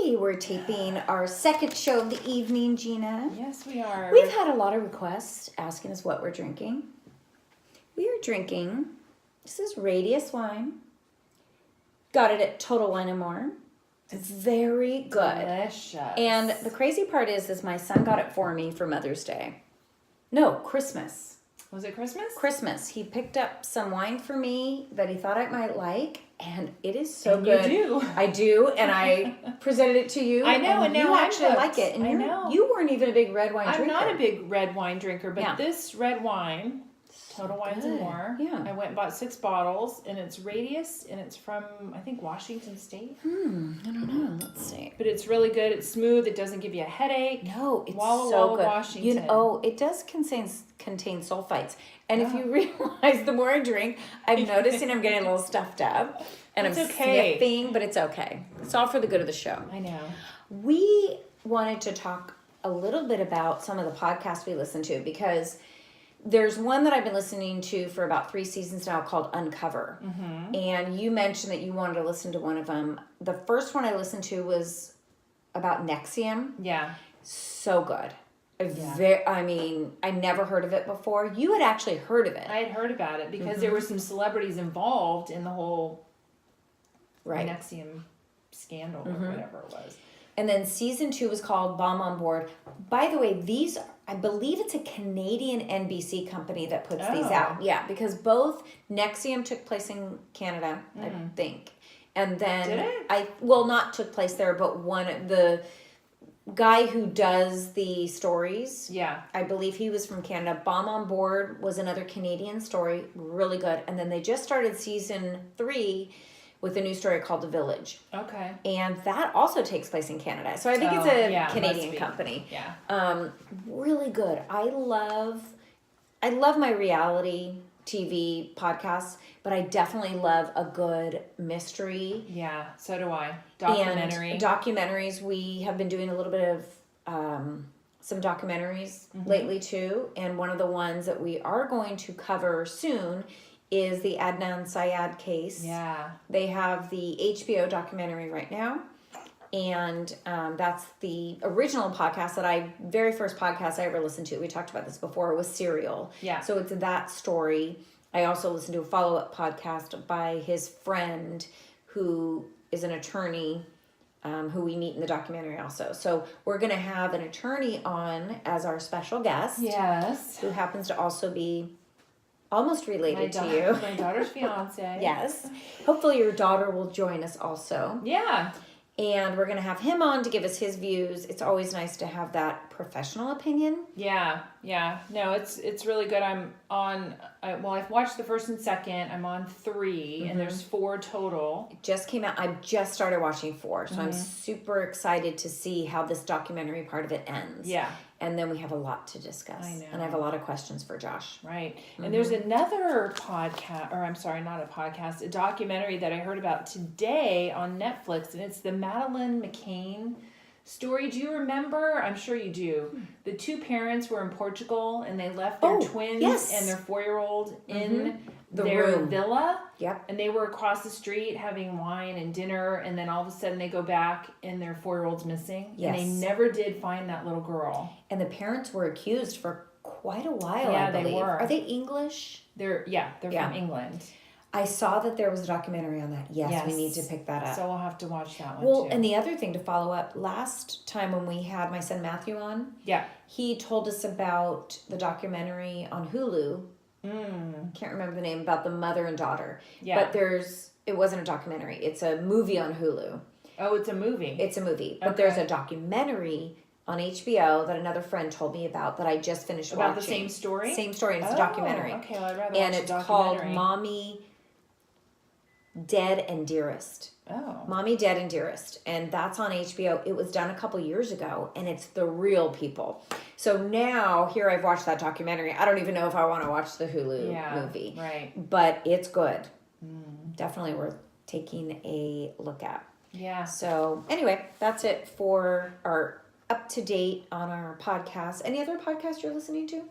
Hey, we're taping our second show of the evening, Gina. Yes, we are. We've had a lot of requests asking us what we're drinking. We are drinking, this is Radius wine. Got it at Total Wine & More. It's very good. Delicious. And the crazy part is my son got it for me for Mother's Day. No, Christmas. Was it Christmas? Christmas. He picked up some wine for me that he thought I might like, and it is so and good. You do. I do, and I presented it to you. I know, and now you actually like it. And I know. You weren't even a big red wine drinker. I'm not a big red wine drinker, but this red wine, Total Wines & More, I went and bought 6 bottles, and it's Radius, and it's from, I think, Washington State. I don't know. Let's see. But it's really good. It's smooth. It doesn't give you a headache. No, it's Walla so Walla, good. Washington. It does contain sulfites. And if you realize, the more I drink, I'm noticing I'm getting a little stuffed up. And I'm sniffing, but it's okay. It's all for the good of the show. I know. We wanted to talk a little bit about some of the podcasts we listen to, because there's one that I've been listening to for about 3 seasons now called Uncover. Mm-hmm. And you mentioned that you wanted to listen to one of them. The first one I listened to was about Nexium. Yeah. So good. I never heard of it before. You had actually heard of it. I had heard about it because there were some celebrities involved in the whole Nexium scandal or whatever it was. And then season 2 was called Bomb on Board. By the way, I believe it's a Canadian NBC company that puts these out. Yeah, because both Nexium took place in Canada, I think. And then Did it? Not took place there, but the guy who does the stories. Yeah. I believe he was from Canada. Bomb on Board was another Canadian story, really good. And then they just started season 3 with a new story called The Village. Okay. And that also takes place in Canada. So I think it's a Canadian company. Yeah. Really good. I love my reality TV podcasts, but I definitely love a good mystery. Yeah, so do I. Documentary. And documentaries. We have been doing a little bit of some documentaries lately too. And one of the ones that we are going to cover soon is the Adnan Syed case. Yeah. They have the HBO documentary right now. And that's the original podcast very first podcast I ever listened to. We talked about this before. It was Serial. Yeah. So it's that story. I also listened to a follow-up podcast by his friend who is an attorney who we meet in the documentary also. So we're going to have an attorney on as our special guest. Yes. Who happens to also be almost related to you. My daughter's fiance. Yes. Hopefully your daughter will join us also. Yeah. And we're going to have him on to give us his views. It's always nice to have that professional opinion. Yeah. No, it's really good. I'm on, I've watched the first and second. I'm on 3, and there's 4 total. It just came out. I just started watching 4, so I'm super excited to see how this documentary part of it ends. Yeah. And then we have a lot to discuss. I know. And I have a lot of questions for Josh. Right. And there's another podcast, or I'm sorry, not a podcast, a documentary that I heard about today on Netflix, and it's the Madeleine McCann story. Do you remember? I'm sure you do. The 2 parents were in Portugal, and they left their twins and their 4-year-old in their room. villa. Yep. And they were across the street having wine and dinner, and then all of a sudden they go back and their 4-year-old's missing. Yes. And they never did find that little girl. And the parents were accused for quite a while, Yeah, I believe. they were. Are they English? They're from England. I saw that there was a documentary on that. Yes, we need to pick that up. So we'll have to watch that one Well, too. and the other thing to follow up, last time when we had my son Matthew on, he told us about the documentary on Hulu. Can't remember the name, about the mother and daughter. Yeah. But it wasn't a documentary. It's a movie on Hulu. Oh, it's a movie. It's a movie. But there's a documentary on HBO that another friend told me about that I just finished watching. About the same story? Same story, and it's a documentary. Okay, well, I'd rather and watch it's a documentary. called Mommy, Dead and Dearest. Oh. Mommy, Dead and Dearest. And that's on HBO. It was done a couple years ago, and it's the real people. So now, here I've watched that documentary. I don't even know if I want to watch the Hulu movie. Right. But it's good. Definitely worth taking a look at. Yeah. So anyway, that's it for our up-to-date on our podcast. Any other podcasts you're listening to?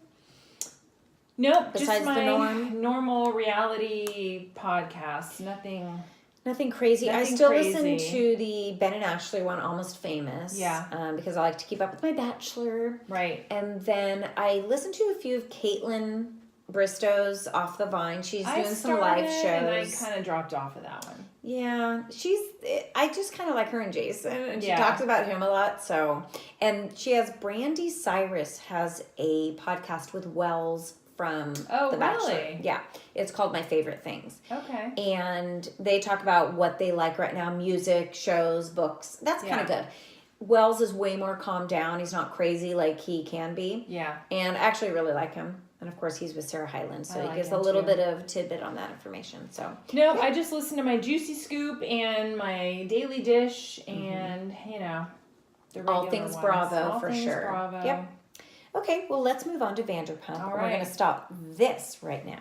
Nope. Besides just my the normal reality podcasts. Nothing Nothing crazy. I Nothing still crazy. listen to the Ben and Ashley one, Almost Famous. Yeah. Because I like to keep up with my Bachelor. Right. And then I listened to a few of Caitlin Bristow's Off the Vine. She's doing some live shows. And I kind of dropped off of that one. Yeah, I just kind of like her and Jason, and she Yeah. talks about him a lot. So, and she has Brandy Cyrus has a podcast with Wells from The Bachelor. Really? Yeah, it's called My Favorite Things. Okay. And they talk about what they like right now: music, shows, books. That's kind of good. Wells is way more calmed down. He's not crazy like he can be. Yeah. And I actually really like him. And of course, he's with Sarah Hyland, so he gives a little bit of tidbit on that information. So no, I just listen to my Juicy Scoop and my Daily Dish, and the All regular Things ones. Bravo All for things sure. Bravo. Yep. Okay, well, let's move on to Vanderpump. All We're right. going to stop this right now.